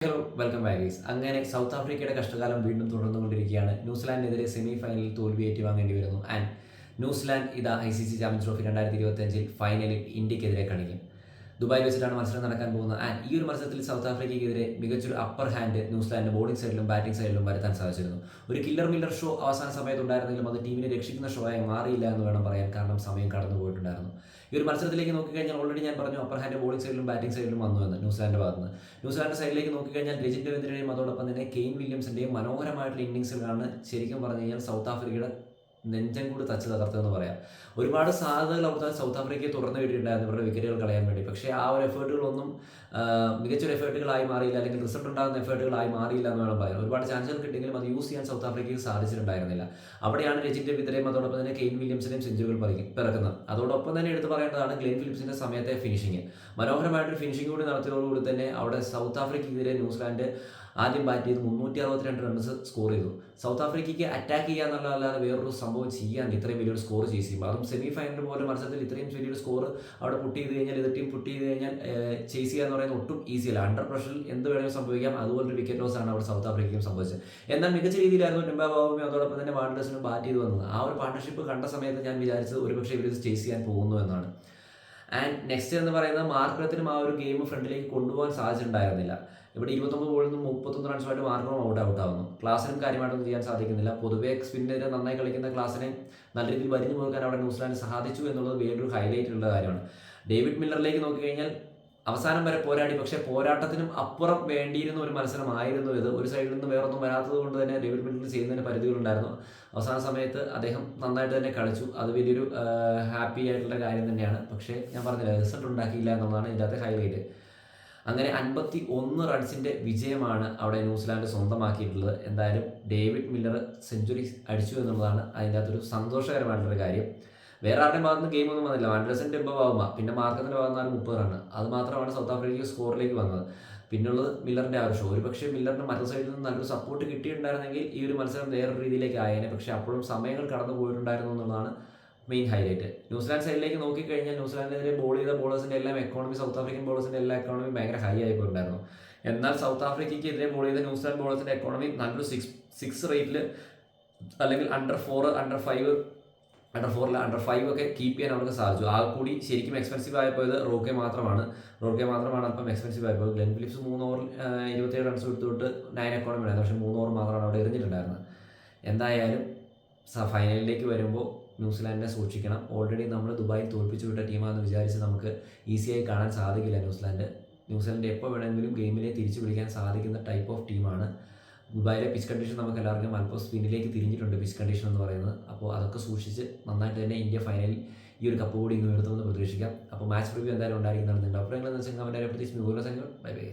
Hello welcome ബാഗീസ്. അങ്ങനെ south ആഫ്രിക്കയുടെ കഷ്ടകാലം വീണ്ടും തുടർന്നുകൊണ്ടിരിക്കുകയാണ്. ന്യൂസിലാൻഡിനെതിരെ സെമി ഫൈനലിൽ തോൽവി ഏറ്റുവാങ്ങേണ്ടി വരുന്നു. ആൻഡ് ന്യൂസിലാൻഡ് ഇതാ ICC ചാമ്പ്യൻസ് ട്രോഫി 2025 ഫൈനലിൽ ഇന്ത്യക്കെതിരെ കളിക്കും. ദുബായിൽ വെച്ചിട്ടാണ് മത്സരം നടക്കാൻ പോകുന്നത്. ആൻഡ് ഈ ഒരു മത്സരത്തിൽ സൗത്ത് ആഫ്രിക്കയ്ക്കെതിരെ മികച്ചൊരു അപ്പർ ഹാൻഡ് ന്യൂസിലാൻഡ് ബോളിംഗ് സൈഡിലും ബാറ്റിംഗ് സൈഡിലും വരുത്താൻ സാധിച്ചിരുന്നു. ഒരു കില്ലർ മില്ലർ ഷോ അവസാന സമയത്ത് ഉണ്ടായിരുന്നെങ്കിലും അത് ടീമിനെ രക്ഷിക്കുന്ന ഷോ ആയി മാറിയില്ല എന്ന് വേണം പറയാൻ. കാരണം സമയം കടന്നു പോയിട്ടുണ്ടായിരുന്നു. ഈ ഒരു മത്സരത്തിലേക്ക് നോക്കിക്കഴിഞ്ഞാൽ ഓൾറെഡി ഞാൻ പറഞ്ഞു അപ്പർ ഹാൻഡ് ബോളിംഗ് സൈഡിലും ബാറ്റിംഗ് സൈഡിലും വന്നു എന്ന് ന്യൂസിലാൻഡ് ഭാഗത്ത്. ന്യൂസിലാൻഡ് സൈഡിലേക്ക് നോക്കിക്കഴിഞ്ഞാൽ രജിത് രവീന്ദ്രയുടെയും അതോടൊപ്പം തന്നെ കെയ്ൻ വില്യംസിൻ്റെയും മനോഹരമായിട്ടുള്ള ഇന്നിംഗ്സുകളാണ് ശരിക്കും പറഞ്ഞു കഴിഞ്ഞാൽ സൗത്ത് ആഫ്രിക്കയുടെ നെഞ്ചം കൂടി തച്ച് തകർത്തെന്ന് പറയാം. ഒരുപാട് സാധ്യതകൾ അവിടെ സൗത്ത് ആഫ്രിക്കയെ തുറന്നു വിട്ടിട്ടുണ്ടായിരുന്നു ഇവരുടെ വിക്കറ്റുകൾ കളയാൻ വേണ്ടി. പക്ഷേ ആ ഒരു എഫേർട്ടുകളൊന്നും മികച്ചൊരു എഫേർട്ടുകളായി മാറിയില്ല, അല്ലെങ്കിൽ റിസൾട്ട് ഉണ്ടാകുന്ന എഫേർട്ടുകളായി മാറിയില്ല എന്ന് വേണം പറയാൻ. ഒരുപാട് ചാൻസുകൾ കിട്ടിയെങ്കിലും അത് യൂസ് ചെയ്യാൻ സൗത്ത് ആഫ്രിക്കയ്ക്ക് സാധിച്ചിട്ടുണ്ടായിരുന്നില്ല. അവിടെയാണ് രജിത് രവീന്ദ്രയും അതോടൊപ്പം തന്നെ കെയ്ൻ വില്യംസിനെയും സെഞ്ചുറികൾ പിറക്കുന്നത്. അതോടൊപ്പം തന്നെ എടുത്ത് പറയേണ്ടതാണ് ഗ്ലെൻ ഫിലിപ്സിന്റെ സമയത്തെ ഫിനിഷിങ്. മനോഹരമായിട്ടൊരു ഫിനിഷിംഗ് കൂടി നടത്തിയതോടുകൂടി തന്നെ അവിടെ സൗത്ത് ആഫ്രിക്കയ്ക്കെതിരെ ന്യൂസിലാൻഡ് ആദ്യം ബാറ്റ് ചെയ്ത് 362 റൺസ് സ്കോർ ചെയ്തു. സൗത്ത് ആഫ്രിക്കയ്ക്ക് അറ്റാക്ക് ചെയ്യാന്നുള്ളതല്ലാതെ വേറൊരു സംഭവം ചെയ്യാൻ ഇത്രയും വലിയൊരു സ്കോർ ചേസ് ചെയ്യുമ്പോൾ, അതും സെമി ഫൈനൽ പോലെ മത്സരത്തിൽ ഇത്രയും വലിയൊരു സ്കോർ അവിടെ പുട്ട് ചെയ്ത് കഴിഞ്ഞാൽ, എതിർ ടീം പുട്ട് ചെയ്ത് കഴിഞ്ഞാൽ ചേസ് ചെയ്യുക എന്ന് പറയുന്നത് ഒട്ടും ഈസിയല്ല. അണ്ടർ പ്രഷറിൽ എന്ത് വേണമെങ്കിലും സംഭവിക്കാം. അതുപോലൊരു വിക്കറ്റ് ലോസ് ആണ് അവിടെ സൗത്ത് ആഫ്രിക്കയ്ക്കും സംഭവിച്ചത്. എന്നാൽ മികച്ച രീതിയിലായിരുന്നു ടെമ്പ ബാവുമയും അതോടൊപ്പം തന്നെ വാണ്ടേഴ്സിനും ബാറ്റ് ചെയ്ത് വന്നത്. ആ ഒരു പാർട്ണർഷിപ്പ് കണ്ട സമയത്ത് ഞാൻ വിചാരിച്ചത് ഒരുപക്ഷെ ഇവർ ചേസ് ചെയ്യാൻ പോകുന്നു എന്നാണ്. ആൻഡ് നെക്സ്റ്റ് എന്ന് പറയുന്നത് മാർക്കറത്തിനും ആ ഒരു ഗെയിം ഫ്രണ്ടിലേക്ക് കൊണ്ടുപോകാൻ സാധിച്ചിട്ടുണ്ടായിരുന്നില്ല. ഇവിടെ 29 ബോളിൽ നിന്ന് 31 റൺസുമായിട്ട് മാർക്കറും ഔട്ടാവുന്നു. ക്ലാസ്സിനും കാര്യമായിട്ടൊന്നും ചെയ്യാൻ സാധിക്കുന്നില്ല. പൊതുവെ സ്പിന്നിനെതിരെ നന്നായി കളിക്കുന്ന ക്ലാസ്സിനെ നല്ല രീതിയിൽ വരിഞ്ഞു പോകാൻ അവിടെ ന്യൂസിലാൻഡ് സാധിച്ചു എന്നുള്ളത് വേറൊരു ഹൈലൈറ്റ് ഉള്ള കാര്യമാണ്. ഡേവിഡ് മില്ലറിലേക്ക് നോക്കിക്കഴിഞ്ഞാൽ അവസാനം വരെ പോരാടി, പക്ഷേ പോരാട്ടത്തിനും അപ്പുറം വേണ്ടിയിരുന്ന ഒരു മത്സരമായിരുന്നു ഇത്. ഒരു സൈഡിൽ നിന്ന് വേറൊന്നും വരാത്തത് കൊണ്ട് തന്നെ ഡേവിഡ് മില്ലർ ചെയ്യുന്നതിന് പരിധികളുണ്ടായിരുന്നു. അവസാന സമയത്ത് അദ്ദേഹം നന്നായിട്ട് തന്നെ കളിച്ചു. അത് വലിയൊരു ഹാപ്പി ആയിട്ടുള്ള കാര്യം തന്നെയാണ്. പക്ഷേ ഞാൻ പറഞ്ഞില്ല, റിസൾട്ട് ഉണ്ടാക്കിയില്ല എന്നുള്ളതാണ് ഇതിൻ്റെ അകത്തെ ഹൈലൈറ്റ്. അങ്ങനെ 51 റൺസിൻ്റെ വിജയമാണ് അവിടെ ന്യൂസിലാൻഡ് സ്വന്തമാക്കിയിട്ടുള്ളത്. എന്തായാലും ഡേവിഡ് മില്ലർ സെഞ്ചുറി അടിച്ചു എന്നുള്ളതാണ് അതിൻ്റെ അകത്തൊരു സന്തോഷകരമായിട്ടുള്ളൊരു കാര്യം. വേറെ ആരുടെയും ഭാഗത്ത് നിന്ന് ഗെയിമൊന്നും വന്നില്ല. വാൻഡേഴ്സിൻ്റെ എംബാവുക, പിന്നെ മാർക്കത്തിൻ്റെ ഭാഗത്ത് 30 റണ്ണ്. അത് മാത്രമാണ് സൗത്ത് ആഫ്രിക്കയ്ക്ക് സ്കോറിലേക്ക് വന്നത്. പിന്നുള്ളത് മില്ലറിൻ്റെ ആവശ്യം. ഒരു പക്ഷേ മില്ലറിന് മറ്റു സൈഡിൽ നിന്ന് നല്ലൊരു സപ്പോർട്ട് കിട്ടിയിട്ടുണ്ടായിരുന്നെങ്കിൽ ഈ ഒരു മത്സരം വേറൊരു രീതിയിലേക്ക് ആയേനെ. പക്ഷേ അപ്പോഴും സമയങ്ങൾ കടന്നു പോയിട്ടുണ്ടായിരുന്നു എന്നുള്ളതാണ് മെയിൻ ഹൈലൈറ്റ്. ന്യൂസിലാൻഡ് സൈഡിലേക്ക് നോക്കിക്കഴിഞ്ഞാൽ ന്യൂസിലാൻഡിനെതിരെ ബോൾ ചെയ്ത ബോളേഴ്സിൻ്റെ എല്ലാം എക്കോണമി, സൗത്ത് ആഫ്രിക്കൻ ബോളേഴ്സിൻ്റെ എല്ലാ എക്കോണമി ഭയങ്കര ഹൈ ആയിപ്പോയിട്ടുണ്ടായിരുന്നു. എന്നാൽ സൗത്ത് ആഫ്രിക്കയ്ക്ക് എതിരെ ബോൾ ചെയ്ത ന്യൂസിലാൻഡ് ബോളേഴ്സിൻ്റെ എക്കോണമി നല്ലൊരു സിക്സ് റേറ്റിൽ, അല്ലെങ്കിൽ അണ്ടർ 5 ഒക്കെ കീപ്പ് ചെയ്യാൻ അവർക്ക് സാധിച്ചു. ആ കൂടി ശരിക്കും എക്സ്പെൻസീവ് ആയിപ്പോയത് റോക്കെ മാത്രമാണ് അല്പം എക്സ്പെൻസീവ് ആയിപ്പോയത്. ഗ്ലെൻ ഫിലിപ്സ് 3 ഓവർ 27 റൺസ് എടുത്തുവിട്ട് 9 എക്കോണമി ഉണ്ടായിരുന്നു. പക്ഷേ 3 ഓവർ മാത്രമാണ് അവിടെ എറിഞ്ഞിട്ടുണ്ടായിരുന്നത്. എന്തായാലും ഫൈനലിലേക്ക് വരുമ്പോൾ ന്യൂസിലാൻഡിനെ സൂക്ഷിക്കണം. ഓൾറെഡി നമ്മൾ ദുബായിൽ തോൽപ്പിച്ചു വിട്ട ടീമാണെന്ന് വിചാരിച്ച് നമുക്ക് ഈസിയായി കാണാൻ സാധിക്കില്ല. ന്യൂസിലാൻഡ് എപ്പോൾ വേണമെങ്കിലും ഗെയിമിനെ തിരിച്ചു പിടിക്കാൻ സാധിക്കുന്ന ടൈപ്പ് ഓഫ് ടീമാണ്. ദുബായിലെ പിച്ച് കണ്ടീഷൻ നമുക്ക് എല്ലാവർക്കും അല്പം സ്പിന്നിലേക്ക് തിരിഞ്ഞിട്ടുണ്ട് പിച്ച് കണ്ടീഷൻ എന്ന് പറയുന്നത്. അപ്പോൾ അതൊക്കെ സൂക്ഷിച്ച് നന്നായിട്ട് തന്നെ ഇന്ത്യ ഫൈനലിൽ ഈ ഒരു കപ്പ് കൂടി ഇന്ന് ഉയർത്തുമെന്ന് പ്രതീക്ഷിക്കാം. അപ്പോൾ മാച്ച് റിവ്യൂ എന്തായാലും ഉണ്ടായിരിക്കുന്നതാണ്. നിങ്ങളുടെ അഭിപ്രായങ്ങൾ എന്ന് വെച്ചാൽ കമൻറ്റ് പ്രത്യേകിച്ച് ബൈ ബൈ.